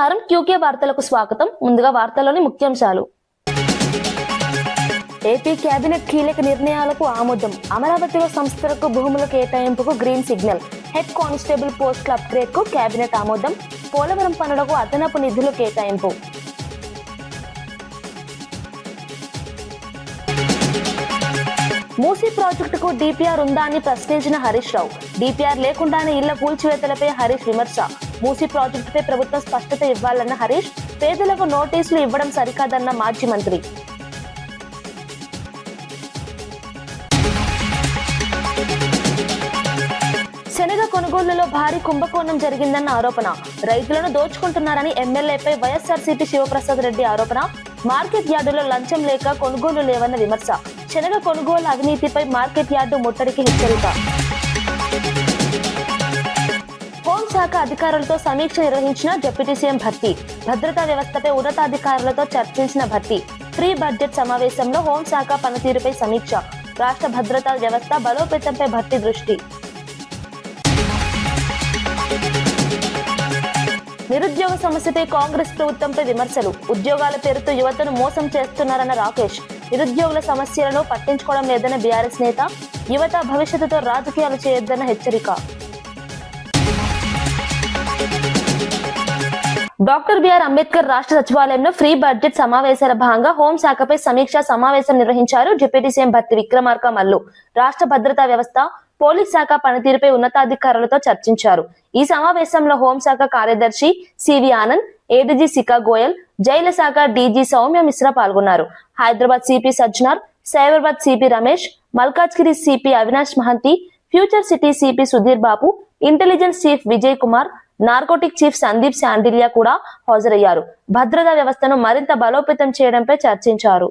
నమస్కారం, క్యూకే వార్తలకు స్వాగతం. ముందుగా వార్తల్లోని ముఖ్యాంశాలు. ఏపీ కేబినెట్ కీలక నిర్ణయాలకు ఆమోదం. అమరావతిలో సంస్థలకు భూముల కేటాయింపుకు గ్రీన్ సిగ్నల్. హెడ్ కానిస్టేబుల్ పోస్టుల అప్గ్రేడ్ కు కేబినెట్ ఆమోదం. పోలవరం పనులకు అదనపు నిధులు కేటాయింపు. మూసీ ప్రాజెక్టుకు డిపిఆర్ ఉందా అని ప్రశ్నించిన హరీష్ రావు. డిపిఆర్ లేకుండానే ఇళ్ల కూల్చివేతలపై హరీష్ విమర్శ. మూసీ ప్రాజెక్టుపై ప్రభుత్వం స్పష్టత ఇవ్వాలన్న హరీష్, పేదలకు నోటీసులు ఇవ్వడం సరికాదన్న మాజీ మంత్రి. శనగ కొనుగోలులో భారీ కుంభకోణం జరిగిందన్న ఆరోపణ. రైతులను దోచుకుంటున్నారని ఎమ్మెల్యేపై వైఎస్ఆర్సీపీ శివప్రసాద్ రెడ్డి ఆరోపణ. మార్కెట్ యార్డులో లంచం లేక కొనుగోలు లేవన్న విమర్శ. శనగ కొనుగోలు అవినీతిపై మార్కెట్ యార్డు ముట్టడికి హెచ్చరిక. హోంశాఖ అధికారులతో సమీక్ష నిర్వహించిన డిప్యూటీ సీఎం భర్తీ. భద్రతా వ్యవస్థపై ఉన్నతాధికారులతో చర్చించిన భర్తీ. ప్రీ బడ్జెట్ సమావేశంలో హోంశాఖ పనితీరుపై సమీక్ష. రాష్ట్ర భద్రతా వ్యవస్థ బలోపేతంపై భర్తీ దృష్టి. నిరుద్యోగ సమస్యపై కాంగ్రెస్ ప్రభుత్వంపై విమర్శలు. ఉద్యోగాల పేరుతో యువతను మోసం చేస్తున్నారన్న రాకేష్. నిరుద్యోగుల సమస్యలను పట్టించుకోవడం లేదన్న బీఆర్ఎస్ నేత. యువత భవిష్యత్తుతో రాజకీయాలు చేయొద్దన్న హెచ్చరిక. డాక్టర్ బిఆర్ అంబేద్కర్ రాష్ట్ర సచివాలయంలో ఫ్రీ బడ్జెట్ సమావేశాల భాగంగా హోంశాఖపై సమీక్షా సమావేశం నిర్వహించారు డిప్యూటీ సీఎం భర్తీ విక్రమార్క మల్లు. రాష్ట్ర భద్రతా వ్యవస్థ, పోలీస్ శాఖ పనితీరుపై ఉన్నతాధికారులతో చర్చించారు. ఈ సమావేశంలో హోంశాఖ కార్యదర్శి సివి ఆనంద్, ఏడీజీ శిఖా గోయల్, జైళ్ల శాఖ డీజీ సౌమ్య మిశ్రా పాల్గొన్నారు. Hyderabad CP Sajjanar, Cyberabad CP Ramesh, Malkajgiri CP Avinash Mahanti, future city CP Sudheer Babu, intelligence chief Vijay Kumar, narcotic chief Sandeep Shandilya కూడా హాజరయ్యారు. భద్రతా వ్యవస్థను మరింత బలోపేతం చేయడంపై చర్చించారు.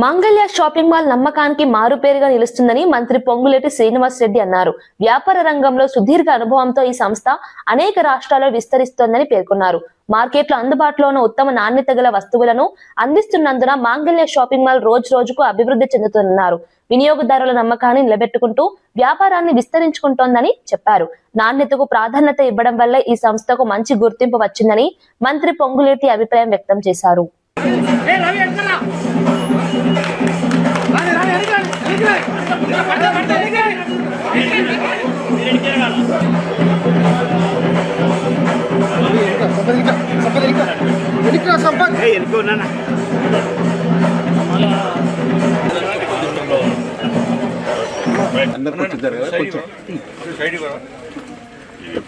మంగళ్య షాపింగ్ మాల్ నమ్మకానికి మారుపేరుగా నిలుస్తుందని మంత్రి పొంగులేటి శ్రీనివాస్ రెడ్డి అన్నారు. వ్యాపార రంగంలో సుదీర్ఘ అనుభవంతో ఈ సంస్థ అనేక రాష్ట్రాల్లో విస్తరిస్తోందని పేర్కొన్నారు. మార్కెట్లో అందుబాటులో ఉన్న ఉత్తమ నాణ్యత గల వస్తువులను అందిస్తున్నందున మంగళ్య షాపింగ్ మాల్ రోజు రోజుకు అభివృద్ధి చెందుతున్నారు. వినియోగదారుల నమ్మకాన్ని నిలబెట్టుకుంటూ వ్యాపారాన్ని విస్తరించుకుంటోందని చెప్పారు. నాణ్యతకు ప్రాధాన్యత ఇవ్వడం వల్ల ఈ సంస్థకు మంచి గుర్తింపు వచ్చిందని మంత్రి పొంగులేటి అభిప్రాయం వ్యక్తం చేశారు.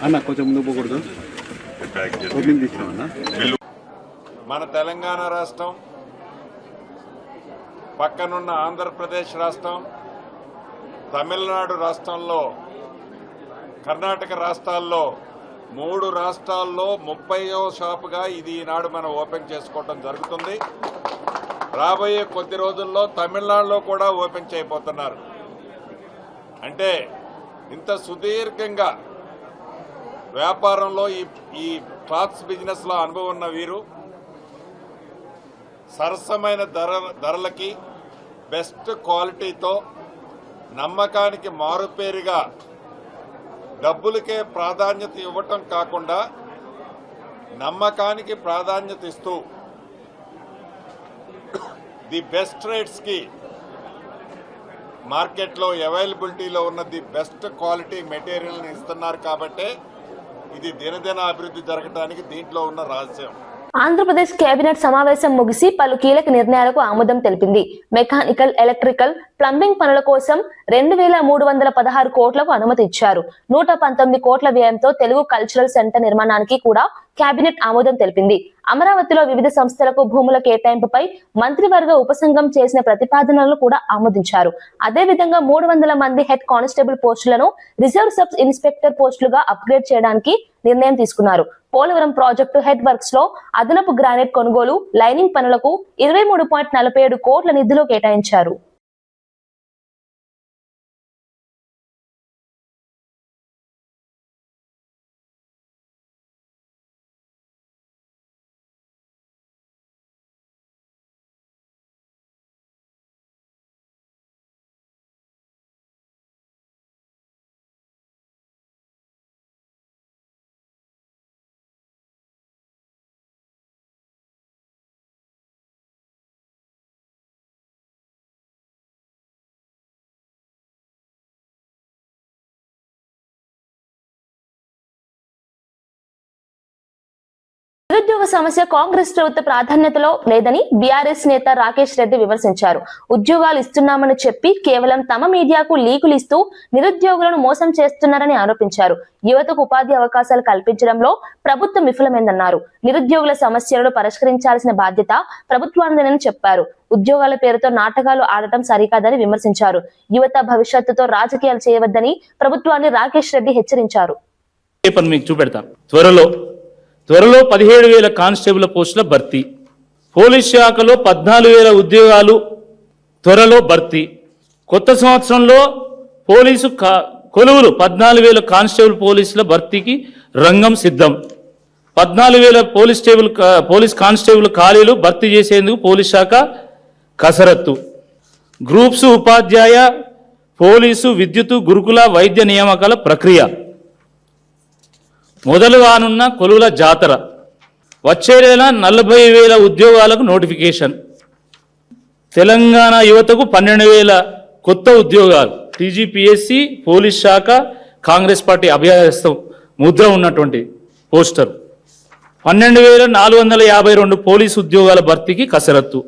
అన్న కొంచెం ముందు పోకూడదు. మన తెలంగాణ రాష్ట్రం, పక్కనున్న ఆంధ్రప్రదేశ్ రాష్ట్రం, తమిళనాడు రాష్ట్రంలో, కర్ణాటక రాష్ట్రాల్లో 3 రాష్ట్రాల్లో 30వ షాపుగా ఇది ఈనాడు మనం ఓపెన్ చేసుకోవడం జరుగుతుంది. రాబోయే కొద్ది రోజుల్లో తమిళనాడులో కూడా ఓపెన్ చేయబోతున్నారు. అంటే ఇంత సుదీర్ఘంగా వ్యాపారంలో ఈ క్లాత్స్ బిజినెస్లో అనుభవం ఉన్న వీరు సరసమైన ధరలకి, బెస్ట్ క్వాలిటీతో, నమ్మకానికి మారుపేరుగా డబ్బులకే ప్రాధాన్యత ఇవ్వటం కాకుండా నమ్మకానికి ప్రాధాన్యత ఇస్తూ ది బెస్ట్ రేట్స్కి మార్కెట్లో అవైలబిలిటీలో ఉన్న ది బెస్ట్ క్వాలిటీ మెటీరియల్ని ఇస్తున్నారు. కాబట్టే ఇది దినదిన అభివృద్ధి జరగడానికి దీంట్లో ఉన్న రహస్యం. ఆంధ్రప్రదేశ్ కేబినెట్ సమావేశం ముగిసి పలు కీలక నిర్ణయాలకు ఆమోదం తెలిపింది. మెకానికల్, ఎలక్ట్రికల్, ప్లంబింగ్ పనుల కోసం 2316 కోట్లకు అనుమతి ఇచ్చారు. 119 కోట్ల వ్యయంతో తెలుగు కల్చరల్ సెంటర్ నిర్మాణానికి కూడా కేబినెట్ ఆమోదం తెలిపింది. అమరావతిలో వివిధ సంస్థలకు భూముల కేటాయింపుపై మంత్రివర్గ ఉపసంఘం చేసిన ప్రతిపాదనలను కూడా ఆమోదించారు. అదేవిధంగా 300 మంది హెడ్ కానిస్టేబుల్ పోస్టులను రిజర్వ్ సబ్ ఇన్స్పెక్టర్ పోస్టులుగా అప్గ్రేడ్ చేయడానికి నిర్ణయం తీసుకున్నారు. పోలవరం ప్రాజెక్టు హెడ్ వర్క్స్ లో అదనపు గ్రానైట్ కొనుగోలు, లైనింగ్ పనులకు 23.47 కోట్ల నిధులు కేటాయించారు. నిరుద్యోగ సమస్య కాంగ్రెస్ ప్రభుత్వ ప్రాధాన్యతలో లేదని బీఆర్ఎస్ నేత రాకేష్ రెడ్డి విమర్శించారు. ఉద్యోగాలు ఇస్తున్నామని చెప్పి కేవలం తమ మీడియాకు లీకులు ఇస్తూ నిరుద్యోగులను మోసం చేస్తున్నారని ఆరోపించారు. యువతకు ఉపాధి అవకాశాలు కల్పించడంలో ప్రభుత్వం విఫలమైందన్నారు. నిరుద్యోగుల సమస్యలను పరిష్కరించాల్సిన బాధ్యత ప్రభుత్వానిదేనని చెప్పారు. ఉద్యోగాల పేరుతో నాటకాలు ఆడటం సరికాదని విమర్శించారు. యువత భవిష్యత్తుతో రాజకీయాలు చేయవద్దని ప్రభుత్వాన్ని రాకేష్ రెడ్డి హెచ్చరించారు. త్వరలో 17,000 కానిస్టేబుల్ పోస్టుల భర్తీ, పోలీస్ శాఖలో 14,000 ఉద్యోగాలు త్వరలో భర్తీ. కొత్త సంవత్సరంలో పోలీసు కొలువులు 14,000 కానిస్టేబుల్ పోలీసుల భర్తీకి రంగం సిద్ధం. 14,000 పోలీస్ కానిస్టేబుల్ ఖాళీలు భర్తీ చేసేందుకు పోలీస్ శాఖ కసరత్తు. గ్రూప్స్, ఉపాధ్యాయ, పోలీసు, విద్యుత్, గురుకుల, వైద్య నియామకాల ప్రక్రియ. మొదలు కానున్న కొలువుల జాతర. వచ్చే నెల 40,000 ఉద్యోగాలకు నోటిఫికేషన్. తెలంగాణ యువతకు 12,000 కొత్త ఉద్యోగాలు. టీజీపీఎస్సీ, పోలీస్ శాఖ, కాంగ్రెస్ పార్టీ అభ్యర్థం ముద్ర ఉన్నటువంటి పోస్టర్. 12,452 పోలీసు ఉద్యోగాల భర్తీకి కసరత్తు.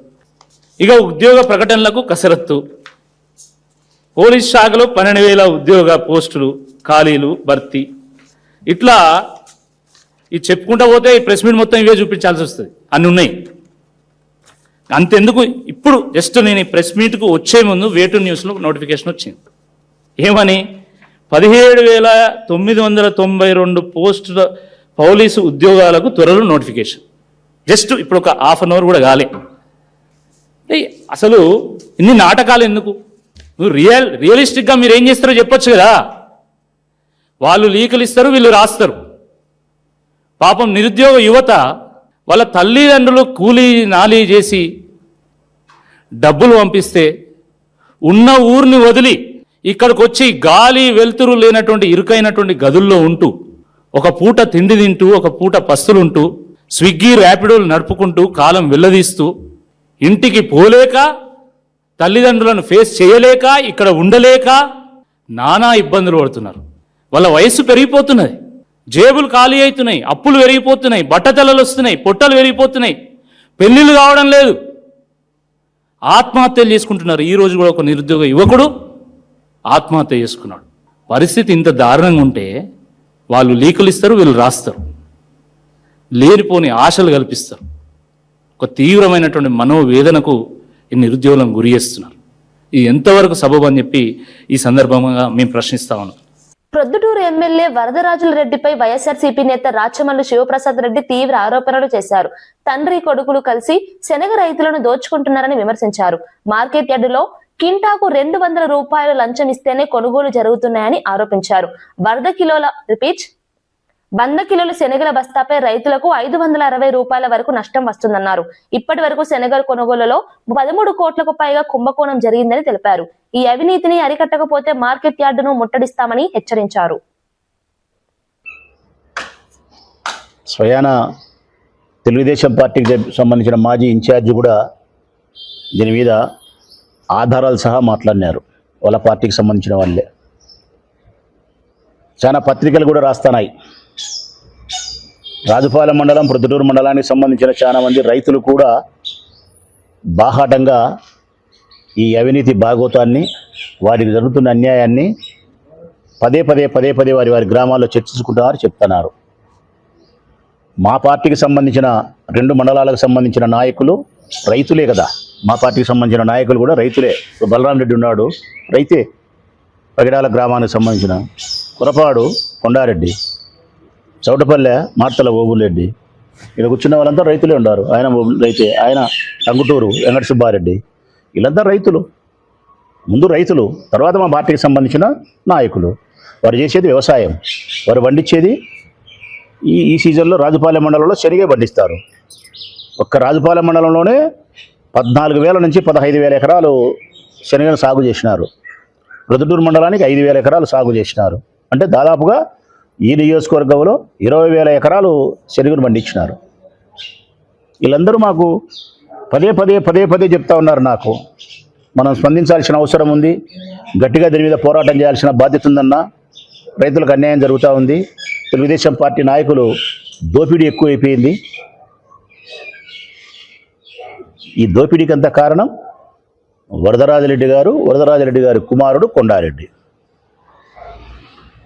ఇక ఉద్యోగ ప్రకటనలకు కసరత్తు. పోలీస్ శాఖలో 12,000 ఉద్యోగ పోస్టులు ఖాళీలు భర్తీ. ఇట్లా ఇది చెప్పుకుంటా పోతే ఈ ప్రెస్ మీట్ మొత్తం ఇవే చూపించాల్సి వస్తుంది, అన్ని ఉన్నాయి. అంతెందుకు, ఇప్పుడు జస్ట్ నేను ఈ ప్రెస్ మీట్కు వచ్చే ముందు వేటు న్యూస్లో నోటిఫికేషన్ వచ్చింది. ఏమని? 17,992 పోస్టుల పోలీసు ఉద్యోగాలకు త్వరలో నోటిఫికేషన్. జస్ట్ ఇప్పుడు ఒక హాఫ్ అన్ అవర్ కూడా కాలే. అసలు ఇన్ని నాటకాలు ఎందుకు? నువ్వు రియలిస్టిక్గా మీరు ఏం చేస్తారో చెప్పొచ్చు కదా. వాళ్ళు లీకులు ఇస్తారు, వీళ్ళు రాస్తారు. పాపం నిరుద్యోగ యువత వాళ్ళ తల్లిదండ్రులు కూలీ నాలీ చేసి డబ్బులు పంపిస్తే ఉన్న ఊరిని వదిలి ఇక్కడికి వచ్చి గాలి వెలుతురు లేనటువంటి ఇరుకైనటువంటి గదుల్లో ఉంటూ ఒక పూట తిండి తింటూ ఒక పూట పస్తులుంటూ స్విగ్గీ ర్యాపిడోలు నడుపుకుంటూ కాలం వెళ్ళదీస్తూ ఇంటికి పోలేక తల్లిదండ్రులను ఫేస్ చేయలేక ఇక్కడ ఉండలేక నానా ఇబ్బందులు పడుతున్నారు. వాళ్ళ వయస్సు పెరిగిపోతున్నది, జేబులు ఖాళీ అవుతున్నాయి, అప్పులు పెరిగిపోతున్నాయి, బట్టతలలు వస్తున్నాయి, పొట్టలు పెరిగిపోతున్నాయి, పెళ్ళిళ్ళు కావడం లేదు, ఆత్మహత్యలు చేసుకుంటున్నారు. ఈరోజు కూడా ఒక నిరుద్యోగ యువకుడు ఆత్మహత్య చేసుకున్నాడు. పరిస్థితి ఇంత దారుణంగా ఉంటే వాళ్ళు లీకులు ఇస్తారు, వీళ్ళు రాస్తారు, లేనిపోని ఆశలు కల్పిస్తారు. ఒక తీవ్రమైనటువంటి మనోవేదనకు ఈ నిరుద్యోగులను గురి చేస్తున్నారు. ఇది ఎంతవరకు సబబు అని చెప్పి ఈ సందర్భంగా మేము ప్రశ్నిస్తా ఉన్నాం. ప్రొద్దుటూరు ఎమ్మెల్యే వరదరాజుల రెడ్డిపై వైఎస్ఆర్సీపీ నేత రాచమల్లు శివప్రసాద్ రెడ్డి తీవ్ర ఆరోపణలు చేశారు. తండ్రి కొడుకులు కలిసి శనగ రైతులను దోచుకుంటున్నారని విమర్శించారు. మార్కెట్ యార్డులో కింటాకు 200 రూపాయలు లంచం ఇస్తేనే కొనుగోలు జరుగుతున్నాయని ఆరోపించారు. 100 కిలోల శనగల బస్తాపై రైతులకు 560 రూపాయల వరకు నష్టం వస్తుందన్నారు. ఇప్పటి వరకు శనగల కొనుగోలులో 13 కోట్లకు పైగా కుంభకోణం జరిగిందని తెలిపారు. ఈ అవినీతిని అరికట్టకపోతే మార్కెట్ యార్డును ముట్టడిస్తామని హెచ్చరించారు. స్వయాన తెలుగుదేశం పార్టీకి సంబంధించిన మాజీ ఇన్ఛార్జి కూడా దీని మీద ఆధారాలు సహా మాట్లాడినారు. వాళ్ళ పార్టీకి సంబంధించిన వాళ్ళే చాలా పత్రికలు కూడా రాస్తున్నాయి. రాజుపాలెం మండలం, ప్రొద్దుటూరు మండలానికి సంబంధించిన చాలా మంది రైతులు కూడా బాహాటంగా ఈ అవినీతి భాగోతాన్ని, వారికి జరుగుతున్న అన్యాయాన్ని పదే పదే వారి గ్రామాల్లో చర్చించుకుంటున్నారు, చెప్తున్నారు. మా పార్టీకి సంబంధించిన 2 మండలాలకు సంబంధించిన నాయకులు రైతులే కదా. మా పార్టీకి సంబంధించిన నాయకులు కూడా రైతులే. బలరాం రెడ్డి ఉన్నాడు, రైతే. పగిడాల గ్రామానికి సంబంధించిన కురపాడు కొండారెడ్డి, చౌటపల్లె మార్తల ఓబులరెడ్డి, ఇక్కడ కూర్చున్న వాళ్ళంతా రైతులే ఉన్నారు. ఆయన రైతే. ఆయన టంగుటూరు వెంకట సుబ్బారెడ్డి, వీళ్ళంతా రైతులు. ముందు రైతులు, తర్వాత మా పార్టీకి సంబంధించిన నాయకులు. వారు చేసేది వ్యవసాయం. వారు పండించేది ఈ సీజన్లో రాజుపాలెం మండలంలో శనగ పండిస్తారు. ఒక్క రాజుపాలెం మండలంలోనే 14,000 నుంచి 15,000 ఎకరాలు శనగను సాగు చేసినారు. ప్రొద్దుటూరు మండలానికి 5,000 ఎకరాలు సాగు చేసినారు. అంటే దాదాపుగా ఈ నియోజకవర్గంలో 20,000 ఎకరాలు శనగను పండించినారు. వీళ్ళందరూ మాకు పదే చెప్తా ఉన్నారు. నాకు మనం స్పందించాల్సిన అవసరం ఉంది, గట్టిగా దీని మీద పోరాటం చేయాల్సిన బాధ్యత ఉందన్న. రైతులకు అన్యాయం జరుగుతూ ఉంది. తెలుగుదేశం పార్టీ నాయకులు దోపిడీ ఎక్కువైపోయింది. ఈ దోపిడీకి అంత కారణం వరదరాజరెడ్డి గారి కుమారుడు కొండారెడ్డి.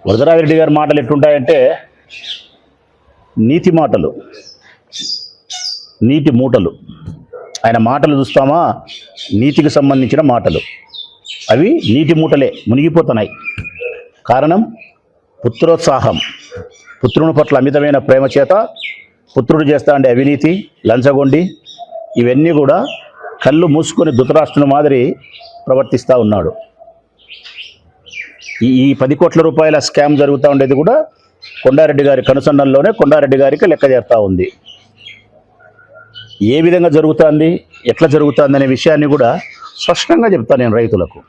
వరదరాజరెడ్డి గారి మాటలు ఎట్లుంటాయంటే నీతి మాటలు, నీటి మూటలు. ఆయన మాటలు చూస్తామా, నీతికి సంబంధించిన మాటలు. అవి నీటి మూటలే, మునిగిపోతున్నాయి. కారణం పుత్రోత్సాహం, పుత్రుని పట్ల అమితమైన ప్రేమ చేత పుత్రుడు చేస్తా ఉండే అవినీతి, లంచగొండి, ఇవన్నీ కూడా కళ్ళు మూసుకొని ధృతరాష్ట్రుని మాదిరి ప్రవర్తిస్తూ ఉన్నాడు. ఈ 10 కోట్ల రూపాయల స్కామ్ జరుగుతూ ఉండేది కూడా కొండారెడ్డి గారి కనుసన్నల్లోనే కొండారెడ్డి గారికి లెక్క చేస్తూ ఉంది. ఏ విధంగా జరుగుతుంది, ఎట్లా జరుగుతుంది అనే విషయాన్ని కూడా స్పష్టంగా చెప్తాను నేను రైతులకు.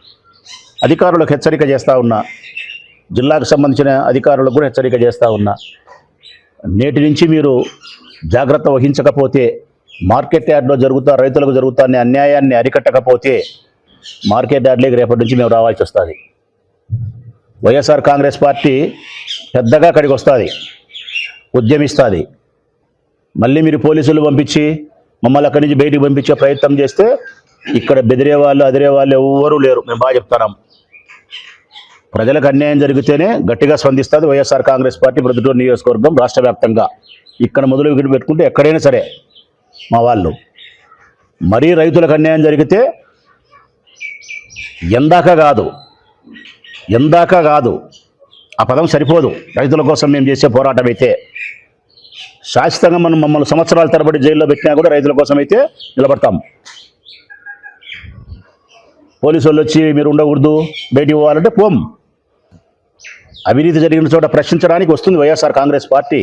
అధికారులకు హెచ్చరిక చేస్తూ ఉన్నా, జిల్లాకు సంబంధించిన అధికారులకు కూడా హెచ్చరిక చేస్తూ ఉన్నా. నేటి నుంచి మీరు జాగ్రత్త వహించకపోతే, మార్కెట్ యార్డ్లో రైతులకు జరుగుతున్న అన్యాయాన్ని అరికట్టకపోతే మార్కెట్ యార్డ్లోకి రేపటి నుంచి మేము రావాల్సి వస్తుంది. వైఎస్ఆర్ కాంగ్రెస్ పార్టీ పెద్దగా అక్కడికి వస్తుంది, ఉద్యమిస్తుంది. మళ్ళీ మీరు పోలీసులు పంపించి మమ్మల్ని అక్కడి నుంచి బయటికి పంపించే ప్రయత్నం చేస్తే ఇక్కడ బెదిరే వాళ్ళు, అదిరే వాళ్ళు ఎవరూ లేరు. మేము బాగా చెప్తున్నాం. ప్రజలకు అన్యాయం జరిగితేనే గట్టిగా స్పందిస్తుంది వైఎస్ఆర్ కాంగ్రెస్ పార్టీ ప్రొద్దుటూరు నియోజకవర్గం రాష్ట్ర వ్యాప్తంగా. ఇక్కడ మొదలు పెట్టుకుంటే ఎక్కడైనా సరే మా వాళ్ళు. మరీ రైతులకు అన్యాయం జరిగితే ఎందాక కాదు, ఆ పదం సరిపోదు. రైతుల కోసం మేము చేసే పోరాటం అయితే శాశ్వతంగా మమ్మల్ని సంవత్సరాల తరబడి జైల్లో పెట్టినా కూడా రైతుల కోసం అయితే నిలబడతాం. పోలీసు వాళ్ళు వచ్చి మీరు ఉండకూడదు, బయటికి పోవాలంటే పోం. అవినీతి జరిగిన చోట ప్రశ్నించడానికి వస్తుంది వైఎస్ఆర్ కాంగ్రెస్ పార్టీ.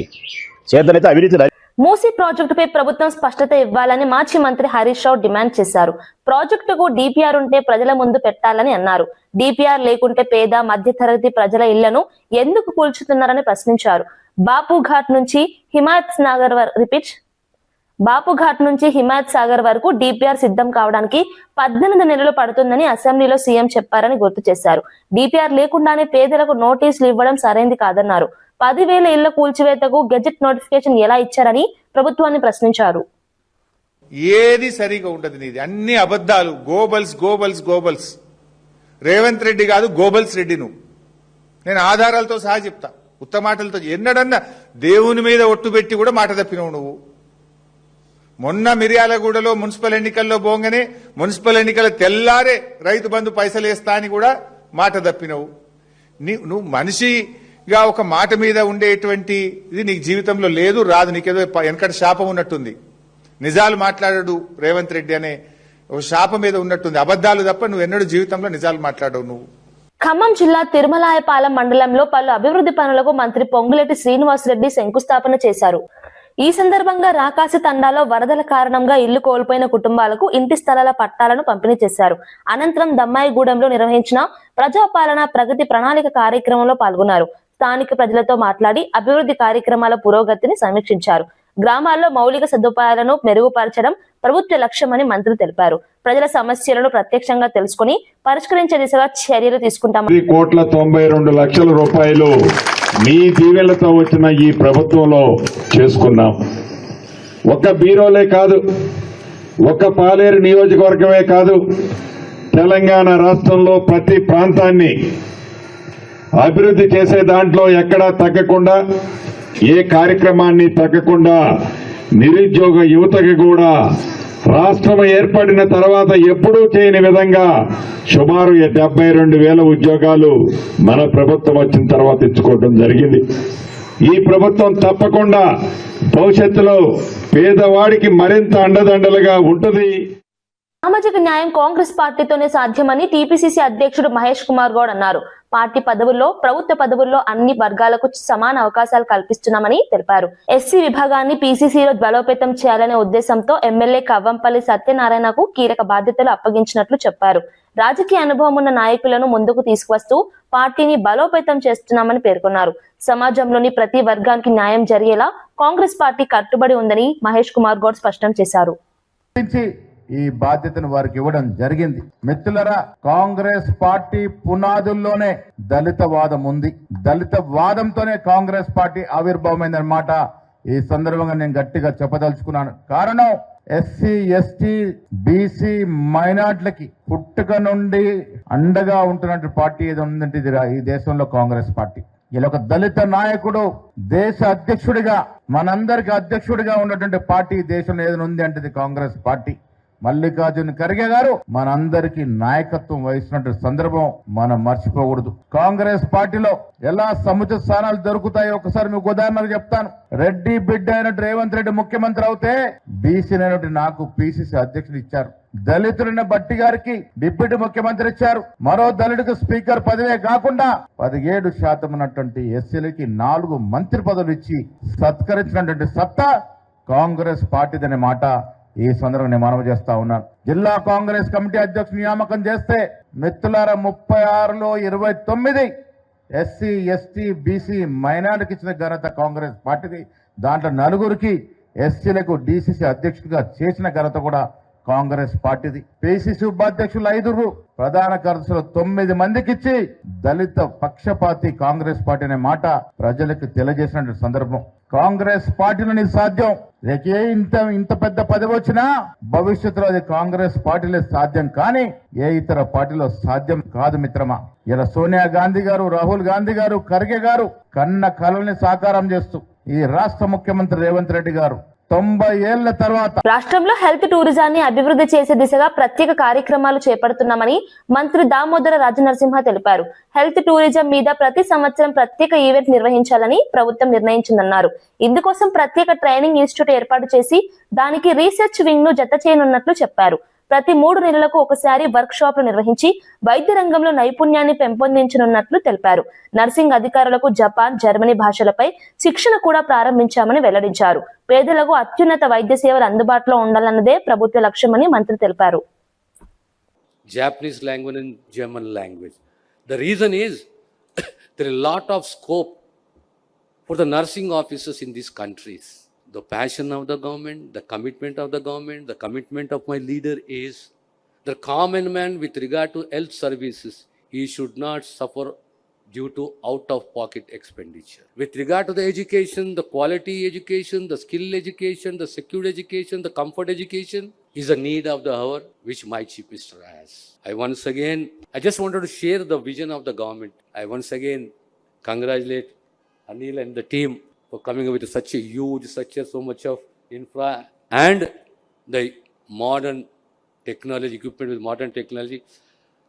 చేతనైతే అవినీతి. మూసీ ప్రాజెక్టుపై ప్రభుత్వం స్పష్టత ఇవ్వాలని మాజీ మంత్రి హరీష్ రావు డిమాండ్ చేశారు. ప్రాజెక్టుకు డిపిఆర్ ఉంటే ప్రజల ముందు పెట్టాలని అన్నారు. డిపిఆర్ లేకుంటే పేద మధ్యతరగతి ప్రజల ఇళ్లను ఎందుకు కూల్చుతున్నారని ప్రశ్నించారు. బాపుఘాట్ నుంచి హిమాయత్ సాగర్ వరకు డిపిఆర్ సిద్ధం కావడానికి 18 నెలలు పడుతుందని అసెంబ్లీలో సీఎం చెప్పారని గుర్తు చేశారు. డిపిఆర్ లేకుండానే పేదలకు నోటీసులు ఇవ్వడం సరైంది కాదన్నారు. 10,000 ఇళ్ల కూల్చివేతకు గెజెట్ నోటిఫికేషన్ ఎలా ఇచ్చారని ప్రభుత్వాన్ని ప్రశ్నించారు. ఏది సరిగా ఉండదు, నీది అన్ని అబద్దాలు. గోబల్స్. రేవంత్ రెడ్డి కాదు, గోబల్స్ రెడ్డి నువ్వు. నేను ఆధారాలతో సహా చెప్తా, ఉత్త మాటలతో. ఎన్నడన్నా దేవుని మీద ఒట్టు పెట్టి కూడా మాట తప్పినవు నువ్వు. మొన్న మిర్యాలగూడలో మున్సిపల్ ఎన్నికల్లో పోగానే మున్సిపల్ ఎన్నికల తెల్లారే రైతు బంధు పైసలు వేస్తా అని కూడా మాట తప్పినవు. నువ్వు మనిషిగా ఒక మాట మీద ఉండేటువంటి ఇది నీకు జీవితంలో లేదు, రాదు. నీకేదో వెనకటి శాపం ఉన్నట్టుంది. నిజాలు మాట్లాడడు రేవంత్ రెడ్డి అనే ఒక శాపం మీద ఉన్నట్టుంది. అబద్దాలు తప్ప నువ్వు ఎన్నడూ జీవితంలో నిజాలు మాట్లాడవు నువ్వు. ఖమ్మం జిల్లా తిరుమలాయపాలెం మండలంలో పలు అభివృద్ధి పనులకు మంత్రి పొంగులేటి శ్రీనివాసరెడ్డి శంకుస్థాపన చేశారు. ఈ సందర్భంగా రాకాసి తండాలో వరదల కారణంగా ఇల్లు కోల్పోయిన కుటుంబాలకు ఇంటి స్థలాల పట్టాలను పంపిణీ చేశారు. అనంతరం దమ్మాయిగూడెంలో నిర్వహించిన ప్రజాపాలన ప్రగతి ప్రణాళిక కార్యక్రమంలో పాల్గొన్నారు. స్థానిక ప్రజలతో మాట్లాడి అభివృద్ధి కార్యక్రమాల పురోగతిని సమీక్షించారు. గ్రామాల్లో మౌలిక సదుపాయాలను మెరుగుపరచడం ప్రభుత్వ లక్ష్యమని మంత్రి తెలిపారు. ప్రజల సమస్యలను ప్రత్యక్షంగా తెలుసుకుని పరిష్కరించే దిశగా చర్యలు తీసుకుంటామని. 1,92,00,000 రూపాయలు మీ దీవెనలతో వచ్చిన ఈ ప్రభుత్వంలో చేసుకున్నాం. ఒక్క బీరోలే కాదు, ఒక్క పాలేరు నియోజకవర్గమే కాదు, తెలంగాణ రాష్ట్రంలో ప్రతి ప్రాంతాన్ని అభివృద్ధి చేసే దాంట్లో ఎక్కడా తగ్గకుండా ఏ కార్యక్రమాన్ని తగ్గకుండా నిరుద్యోగ యువతకి కూడా రాష్ట్రం ఏర్పడిన తర్వాత ఎప్పుడూ చేయని విధంగా సుమారు 72,000 ఉద్యోగాలు మన ప్రభుత్వం వచ్చిన తర్వాత ఇచ్చుకోవడం జరిగింది. ఈ ప్రభుత్వం తప్పకుండా భవిష్యత్తులో పేదవాడికి మరింత అండదండలుగా ఉంటుంది. సామాజిక న్యాయం కాంగ్రెస్ పార్టీతోనే సాధ్యమని టీపీసీసీ అధ్యక్షుడు మహేష్ కుమార్ గౌడ్ అన్నారు. పార్టీ పదవుల్లో, ప్రభుత్వ పదవుల్లో అన్ని వర్గాలకు సమాన అవకాశాలు కల్పిస్తున్నామని తెలిపారు. ఎస్సీ విభాగాన్ని పీసీసీలో బలోపేతం చేయాలనే ఉద్దేశంతో ఎమ్మెల్యే కవ్వంపల్లి సత్యనారాయణకు కీలక బాధ్యతలు అప్పగించినట్లు చెప్పారు. రాజకీయ అనుభవం ఉన్న నాయకులను ముందుకు తీసుకువస్తూ పార్టీని బలోపేతం చేస్తున్నామని పేర్కొన్నారు. సమాజంలోని ప్రతి వర్గానికి న్యాయం జరిగేలా కాంగ్రెస్ పార్టీ కట్టుబడి ఉందని మహేష్ కుమార్ గౌడ్ స్పష్టం చేశారు. ఈ బాధ్యతను వారికి ఇవ్వడం జరిగింది. మిత్రులరా, కాంగ్రెస్ పార్టీ పునాదుల్లోనే దళిత వాదం ఉంది. దళిత వాదంతోనే కాంగ్రెస్ పార్టీ ఆవిర్భావమైందన్నమాట ఈ సందర్భంగా నేను గట్టిగా చెప్పదలుచుకున్నాను. కారణం ఎస్సీ, ఎస్టీ, బీసీ, మైనార్టీలకి పుట్టుక నుండి అండగా ఉంటున్నట్టు పార్టీ ఏదో ఉందంటే ఇది ఈ దేశంలో కాంగ్రెస్ పార్టీ. ఇలా ఒక దళిత నాయకుడు దేశ అధ్యక్షుడిగా, మనందరికి అధ్యక్షుడిగా ఉన్నటువంటి పార్టీ దేశంలో ఏదైనా ఉంది అంటే ఇది కాంగ్రెస్ పార్టీ. మల్లికార్జున ఖర్గే గారు మనందరికీ నాయకత్వం వహిస్తున్న సందర్భం మనం మర్చిపోకూడదు. కాంగ్రెస్ పార్టీలో ఎలా సముచిత స్థానాలు దొరుకుతాయో ఒకసారి మీకు ఉదాహరణకు చెప్తాను. రెడ్డి బిడ్డ అయినట్టు రేవంత్ రెడ్డి ముఖ్యమంత్రి అవుతే బీసీ అయినట్టు నాకు పీసీసీ అధ్యక్షుడు ఇచ్చారు. దళితులైన బట్టి గారికి డిప్యూటీ ముఖ్యమంత్రి ఇచ్చారు. మరో దళితుడికి స్పీకర్ పదవే కాకుండా 17% ఉన్నటువంటి ఎస్సీలకి 4 మంత్రి పదవులు ఇచ్చి సత్కరించినటువంటి సత్తా కాంగ్రెస్ పార్టీదనే మాట ఈ సందర్భంగా నేను మనవి చేస్తా ఉన్నాను. జిల్లా కాంగ్రెస్ కమిటీ అధ్యక్షుడు నియామకం చేస్తే మిత్రులారా 36లో 29 ఎస్సీ, ఎస్టీ, బీసీ, మైనారిటీకి ఇచ్చిన ఘనత కాంగ్రెస్ పార్టీది. దాంట్లో 4 ఎస్సీలకు డీసీసీ అధ్యక్షుడిగా చేసిన ఘనత కూడా కాంగ్రెస్ పార్టీది. పిసిసి ఉపాధ్యక్షులు 5, ప్రధాన కార్యదర్శులు 9 మందికి ఇచ్చి దళిత పక్షపాతి కాంగ్రెస్ పార్టీ అనే మాట ప్రజలకు తెలియజేసిన సందర్భం. కాంగ్రెస్ పార్టీలోని సాధ్యం. ఇంత పెద్ద పదవి వచ్చినా భవిష్యత్తులో అది కాంగ్రెస్ పార్టీలో సాధ్యం, కానీ ఏ ఇతర పార్టీలో సాధ్యం కాదు మిత్రమా. ఇలా సోనియా గాంధీ గారు, రాహుల్ గాంధీ గారు, ఖర్గే గారు కన్న కలల్ని సాకారం చేస్తూ ఈ రాష్ట్ర ముఖ్యమంత్రి రేవంత్ రెడ్డి గారు 90 ఏళ్ల తర్వాత రాష్ట్రంలో హెల్త్ టూరిజాన్ని అభివృద్ధి చేసే దిశగా ప్రత్యేక కార్యక్రమాలు చేపడుతున్నామని మంత్రి దామోదర రాజనరసింహ తెలిపారు. హెల్త్ టూరిజం మీద ప్రతి సంవత్సరం ప్రత్యేక ఈవెంట్ నిర్వహించాలని ప్రభుత్వం నిర్ణయించిందన్నారు. ఇందుకోసం ప్రత్యేక ట్రైనింగ్ ఇన్స్టిట్యూట్ ఏర్పాటు చేసి దానికి రీసెర్చ్ వింగ్ ను జత చేయనున్నట్లు చెప్పారు. ప్రతి 3 నెలలకు ఒకసారి వర్క్ షాప్లు నిర్వహించి వైద్య రంగంలో నైపుణ్యాన్ని పెంపొందించనున్నట్లు తెలిపారు. నర్సింగ్ అధికారులకు జపాన్, జర్మనీ భాషలపై శిక్షణ కూడా ప్రారంభించామని వెల్లడించారు. పేదలకు అత్యున్నత వైద్య సేవలు అందుబాటులో ఉండాలన్నదే ప్రభుత్వ లక్ష్యమని మంత్రి తెలిపారు. Japanese language and German language. The reason is there is a lot of scope for the nursing officers in these countries. The passion of the government, the commitment of the government, the commitment of my leader is the common man with regard to health services. He should not suffer due to out-of-pocket expenditure. With regard to the education, the quality education, the skill education, the secure education, the comfort education is a need of the hour which my Chief Minister has. I just wanted to share the vision of the government. I once again congratulate Anil and the team for coming up with such a huge, so much of infra and the modern technology, equipment with modern technology.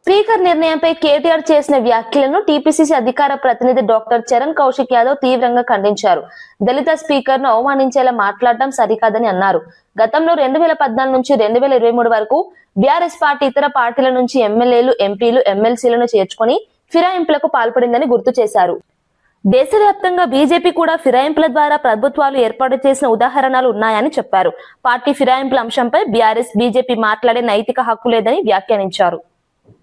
Speaker నిర్ణయంపై కేటీఆర్ చేసిన వ్యాఖ్యలను TPCC అధికార ప్రతినిధి doctor Charan Kaushik Yadav తీవ్రంగా ఖండించారు. దళిత speaker ను అవమానించేలా మాట్లాడటం సరికాదని అన్నారు. గతంలో 2014 నుంచి 2023 వరకు బీఆర్ఎస్ పార్టీ ఇతర పార్టీల నుంచి ఎమ్మెల్యేలు, ఎంపీలు, ఎమ్మెల్సీలను చేర్చుకుని ఫిరాయింపులకు పాల్పడిందని గుర్తు చేశారు. దేశవ్యాప్తంగా బీజేపీ కూడా ఫిరాయింపుల ద్వారా ప్రభుత్వాలు ఏర్పాటు చేసిన ఉదాహరణలు ఉన్నాయని చెప్పారు. పార్టీ ఫిరాయింపుల అంశంపై బీఆర్ఎస్, బీజేపీ మాట్లాడే నైతిక హక్కు లేదని వ్యాఖ్యానించారు.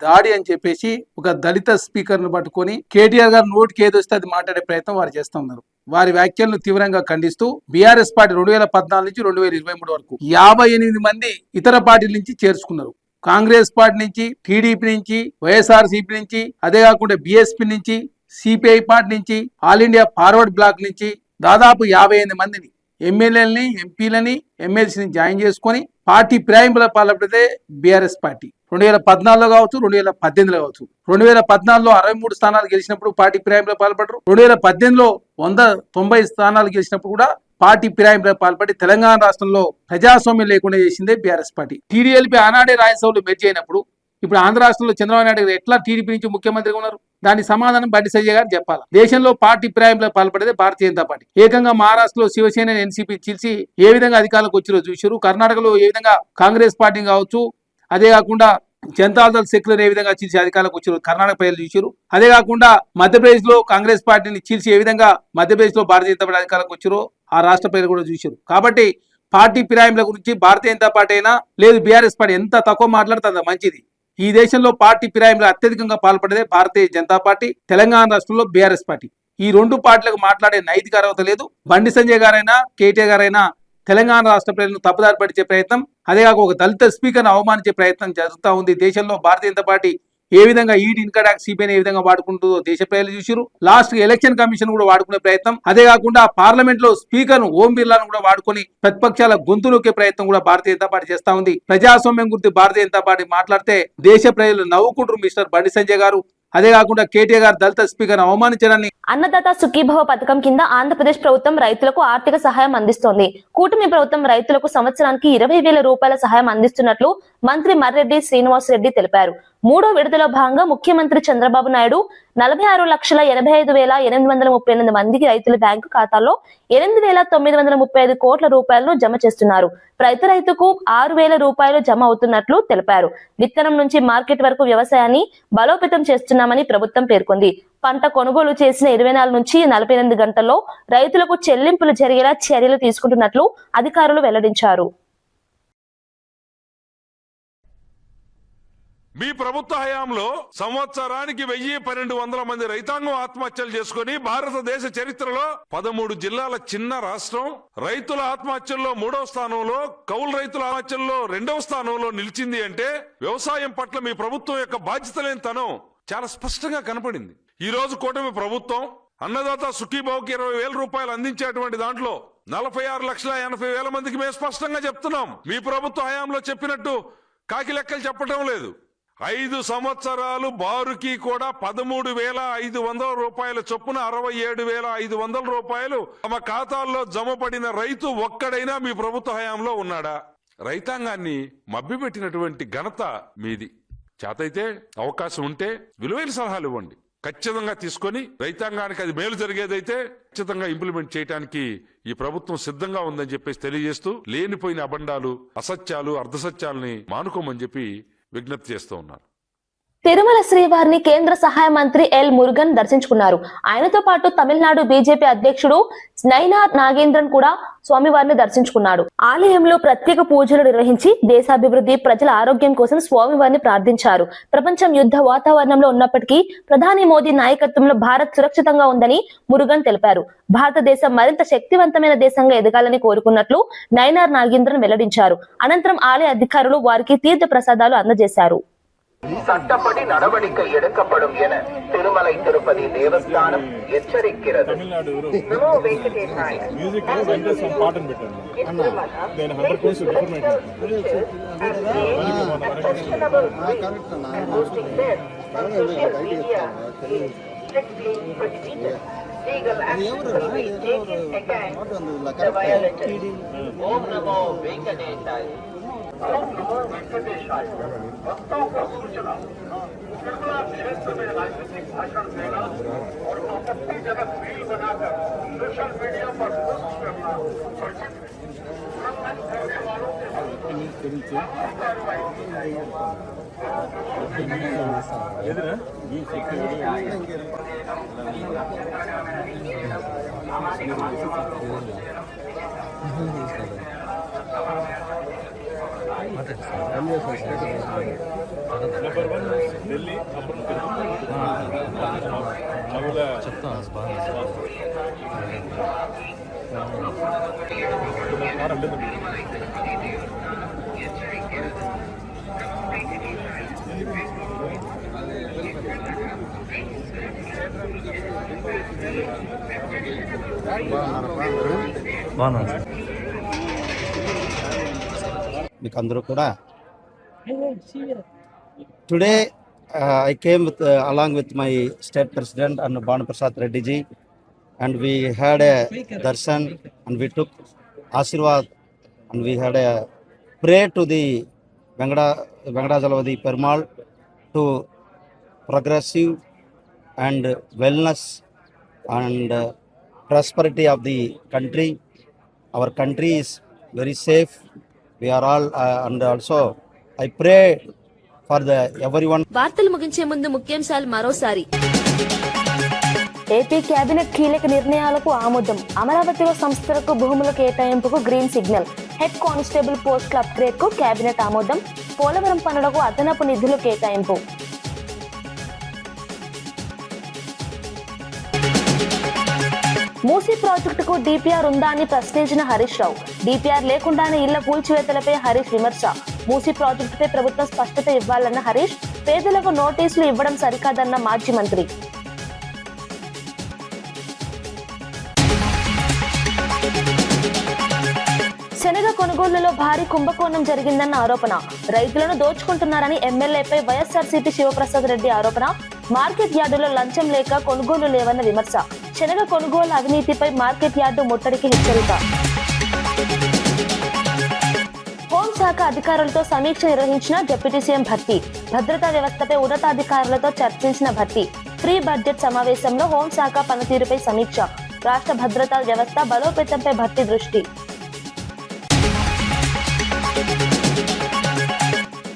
దాడి అని చెప్పేసి ఒక దళిత స్పీకర్ ను పట్టుకొని కేటీఆర్ గారు నోటికి ఏదొస్తే అది మాట్లాడే ప్రయత్నం వారు చేస్తూ ఉన్నారు. వారి వ్యాఖ్యలను తీవ్రంగా ఖండిస్తూ బీఆర్ఎస్ పార్టీ 2014 నుంచి 2023 వరకు 58 మంది ఇతర పార్టీల నుంచి చేర్చుకున్నారు. కాంగ్రెస్ పార్టీ నుంచి, టీడీపీ నుంచి, వైఎస్ఆర్సీపీ నుంచి, అదే కాకుండా బీఎస్పీ నుంచి, సిపిఐ పార్టీ నుంచి, ఆల్ ఇండియా ఫార్వర్డ్ బ్లాక్ నుంచి దాదాపు 58 మందిని ఎమ్మెల్యేలని, ఎంపీలని, ఎమ్మెల్సీని జాయిన్ చేసుకొని పార్టీ ఫిరాయింపుల పాల్పడితే బీఆర్ఎస్ పార్టీ 2014లో కావచ్చు, 2018లో కావచ్చు. 2014లో 63 స్థానాలు గెలిచినప్పుడు పార్టీ ఫిరాయింపులకు పాల్పడ్డారు. 2018లో 190 స్థానాలు గెలిచినప్పుడు కూడా పార్టీ ఫిరాయింపులకు పాల్పడి తెలంగాణ రాష్ట్రంలో ప్రజాస్వామ్యం లేకుండా చేసిందే బీఆర్ఎస్ పార్టీ. టీడీఎల్పీ ఆనాడే రాజ్యసభలో మెర్జ్ అయినప్పుడు ఇప్పుడు ఆంధ్ర రాష్ట్రంలో చంద్రబాబు నాయుడు గారు ఎట్లా టీడీపీ నుంచి ముఖ్యమంత్రిగా ఉన్నారు? దానికి సమాధానం బండి సంజయ్ గారు చెప్పాలి. దేశంలో పార్టీ ఫిరాయింపులకు పాల్పడేదే భారతీయ జనతా పార్టీ. ఏకంగా మహారాష్ట్రలో శివసేన, ఎన్సీపీ చీల్చి ఏ విధంగా అధికారంలోకి వచ్చిరో చూశారు. కర్ణాటకలో ఏ విధంగా కాంగ్రెస్ పార్టీ కావచ్చు, అదే కాకుండా జనతాదళ్ సెక్యులర్ ఏ విధంగా చీల్చి అధికారంలోకి వచ్చారు కర్ణాటక ప్రజలు చూశారు. అదే కాకుండా మధ్యప్రదేశ్ లో కాంగ్రెస్ పార్టీని చీల్చి ఏ విధంగా మధ్యప్రదేశ్ లో భారతీయ జనతా పార్టీ అధికారంలోకి వచ్చారో ఆ రాష్ట్ర ప్రజలు కూడా చూశారు. కాబట్టి పార్టీ ఫిరాయింపుల గురించి భారతీయ జనతా పార్టీ అయినా లేదు బీఆర్ఎస్ పార్టీ ఎంత తక్కువ మాట్లాడితే అంత మంచిది. ఈ దేశంలో పార్టీ ఫిరాయింపులు అత్యధికంగా పాల్పడేదే భారతీయ జనతా పార్టీ, తెలంగాణ రాష్ట్రంలో బీఆర్ఎస్ పార్టీ. ఈ రెండు పార్టీలకు మాట్లాడే నైతిక అర్హత లేదు. బండి సంజయ్ గారైనా కేటీఆర్ గారైనా తెలంగాణ రాష్ట్ర ప్రజలను తప్పుదారి పట్టించే ప్రయత్నం, అదేగాక ఒక దళిత స్పీకర్ను అవమానించే ప్రయత్నం జరుగుతూ ఉంది. దేశంలో భారతీయ జనతా పార్టీ ఏ విధంగా ఈడీ, ఇన్కమ్ ట్యాక్స్, సిబిఐ ఏ విధంగా వాడుకుంటుందో దేశ ప్రజలు చూసారు. లాస్ట్ ఎలక్షన్ కమిషన్ కూడా వాడుకునే ప్రయత్నం, అదే కాకుండా పార్లమెంట్ లో స్పీకర్ ఓం బిర్లాను కూడా వాడుకొని ప్రతిపక్షాల గొంతు నొక్కే ప్రయత్నం కూడా భారతీయ జనతా పార్టీ చేస్తా ఉంది. ప్రజాస్వామ్యం గురించి భారతీయ జనతా పార్టీ మాట్లాడితే దేశ ప్రజలు నవ్వుకుంటారు మిస్టర్ బండి సంజయ్ గారు. అదే కాకుండా కేటీఆర్ గారు దళిత స్పీకర్ అవమానించడాన్ని. అన్నదాత సుఖీభవ పథకం కింద ఆంధ్రప్రదేశ్ ప్రభుత్వం రైతులకు ఆర్థిక సహాయం అందిస్తోంది. కూటమి ప్రభుత్వం రైతులకు సంవత్సరానికి 20,000 రూపాయల సహాయం అందిస్తున్నట్లు మంత్రి మర్రెడ్డి శ్రీనివాస్ రెడ్డి తెలిపారు. మూడో విడతలో భాగంగా ముఖ్యమంత్రి చంద్రబాబు నాయుడు 46,85,838 మందికి రైతుల బ్యాంకు ఖాతాల్లో 8,935 కోట్ల రూపాయలను జమ చేస్తున్నారు. ప్రతి రైతుకు 6,000 రూపాయలు జమ అవుతున్నట్లు తెలిపారు. విత్తనం నుంచి మార్కెట్ వరకు వ్యవసాయాన్ని బలోపేతం చేస్తున్నామని ప్రభుత్వం పేర్కొంది. పంట కొనుగోలు చేసిన 24 నుంచి 48 గంటల్లో రైతులకు చెల్లింపులు జరిగేలా చర్యలు తీసుకుంటున్నట్లు అధికారులు వెల్లడించారు. మీ ప్రభుత్వ హయాంలో సంవత్సరానికి 1,200 మంది రైతాంగం ఆత్మహత్యలు చేసుకుని భారతదేశ చరిత్రలో 13 జిల్లాల చిన్న రాష్ట్రం రైతుల ఆత్మహత్యల్లో 3వ స్థానంలో, కౌలు రైతుల ఆత్మహత్యల్లో 2వ స్థానంలో నిలిచింది అంటే వ్యవసాయం పట్ల మీ ప్రభుత్వం యొక్క బాధ్యత లేనితనం చాలా స్పష్టంగా కనపడింది. ఈ రోజు కూటమి ప్రభుత్వం అన్నదాత సుఖీభావకి 20,000 రూపాయలు అందించేటువంటి దాంట్లో 46,80,000 మందికి మేము స్పష్టంగా చెప్తున్నాం. మీ ప్రభుత్వ హయాంలో చెప్పినట్టు కాకి లెక్కలు చెప్పడం లేదు. 5 సంవత్సరాలు బారుకి కూడా 13,500 రూపాయల చొప్పున 67,500 రూపాయలు తమ ఖాతాల్లో జమ పడిన రైతు ఒక్కడైనా మీ ప్రభుత్వ హయాంలో ఉన్నాడా? రైతాంగాన్ని మభ్యపెట్టినటువంటి ఘనత మీది. చేతైతే అవకాశం ఉంటే విలువైన సలహాలు ఇవ్వండి. ఖచ్చితంగా తీసుకొని రైతాంగానికి అది మేలు జరిగేదైతే ఖచ్చితంగా ఇంప్లిమెంట్ చేయడానికి ఈ ప్రభుత్వం సిద్ధంగా ఉందని చెప్పేసి తెలియజేస్తూ లేనిపోయిన అబండాలు, అసత్యాలు, అర్ధసత్యాలని మానుకోమని చెప్పి విజ్ఞప్తి చేస్తూ ఉన్నారు. తిరుమల శ్రీవారిని కేంద్ర సహాయ మంత్రి ఎల్ మురుగన్ దర్శించుకున్నారు. ఆయనతో పాటు తమిళనాడు బీజేపీ అధ్యక్షుడు నైనార్ నాగేంద్రన్ కూడా స్వామివారిని దర్శించుకున్నాడు. ఆలయంలో ప్రత్యేక పూజలు నిర్వహించి దేశాభివృద్ధి, ప్రజల ఆరోగ్యం కోసం స్వామివారిని ప్రార్థించారు. ప్రపంచం యుద్ధ వాతావరణంలో ఉన్నప్పటికీ ప్రధాని మోదీ నాయకత్వంలో భారత్ సురక్షితంగా ఉందని మురుగన్ తెలిపారు. భారతదేశం మరింత శక్తివంతమైన దేశంగా ఎదగాలని కోరుకున్నట్లు నైనార్ నాగేంద్రన్ వెల్లడించారు. అనంతరం ఆలయ అధికారులు వారికి తీర్థ ప్రసాదాలు అందజేశారు. சட்டப்படி நடவடிக்கை எடுக்கப்படும் என திருமலை திருப்பதி தேவஸ்தானம் எச்சரிக்கிறது. ఓం నమో వెంకటేశాయ. ओम नमो वेंकटेशाय। भक्तों को सूचना, तिरुमला क्षेत्र में राजनीतिक भाषण देना और आपत्तिजनक रील बनाकर सोशल मीडिया पर पोस्ट करना वर्जित करने वालों के कार्रवाई की जाएगी। ఢిల్లీ మీకు అందరూ కూడా Today, I came along with my state president and Bhanu Prasad Reddy ji, and we had a darshan and we took Ashirwad and we had a prayer to the Venkatachalamadi Perumal to progressive and wellness and prosperity of the country. Our country is very safe. We are all and also I pray for the everyone. వార్తలు ముగించే ముందు ముఖ్యాంశాలు మరోసారి. AP cabinet కీలక నిర్ణయాలకు ఆమోదం. అమరావతిలో సంస్థలకు భూముల కేటాయింపుకు గ్రీన్ సిగ్నల్. హెడ్ కానిస్టేబుల్ పోస్టుల అప్గ్రేడ్ కు కేబినెట్ ఆమోదం. పోలవరం పనులకు అదనపు నిధులు కేటాయింపు. మూసీ ప్రాజెక్టుకు డిపిఆర్ ఉందా అని ప్రశ్నించిన హరీష్ రావు. డిపిఆర్ లేకుండానే ఇళ్ల కూల్చివేతలపై హరీష్ విమర్శ. మూసీ ప్రాజెక్టుపై ప్రభుత్వం స్పష్టత ఇవ్వాలన్న హరీష్. పేదలకు నోటీసులు ఇవ్వడం సరికాదన్న మాజీ మంత్రి. శనగ కొనుగోలులో భారీ కుంభకోణం జరిగిందన్న ఆరోపణ. రైతులను దోచుకుంటున్నారని ఎమ్మెల్యేపై వైఎస్ఆర్సీపీ శివప్రసాద్ రెడ్డి ఆరోపణ. మార్కెట్ యార్డులో లంచం లేక కొనుగోలు లేవన్న విమర్శ. శనగ కొనుగోలు అవినీతిపై మార్కెట్ యార్డు ముట్టడికి హెచ్చరిక. హోంశాఖ అధికారులతో సమీక్ష నిర్వహించిన డిప్యూటీ సీఎం భట్టి. భద్రతా వ్యవస్థపై ఉన్నతాధికారులతో చర్చించిన భట్టి. ఫ్రీ బడ్జెట్ సమావేశంలో హోంశాఖ పనితీరుపై సమీక్ష. రాష్ట్ర భద్రతా వ్యవస్థ బలోపేతంపై భట్టి దృష్టి.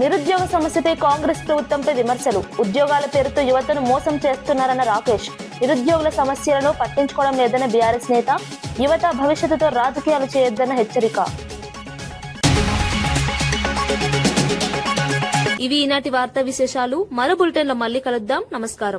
నిరుద్యోగ సమస్యపై కాంగ్రెస్ ప్రభుత్వంపై విమర్శలు. ఉద్యోగాల పేరుతో యువతను మోసం చేస్తున్నారన్న రాకేష్. నిరుద్యోగుల సమస్యలను పట్టించుకోవడం లేదన్న బీఆర్ఎస్ నేత. యువత భవిష్యత్తుతో రాజకీయాలు చేయొద్దన్న హెచ్చరిక. ఇవి ఈనాటి వార్తా విశేషాలు. మరో బులెటిన్లో మళ్ళీ కలుద్దాం. నమస్కారం.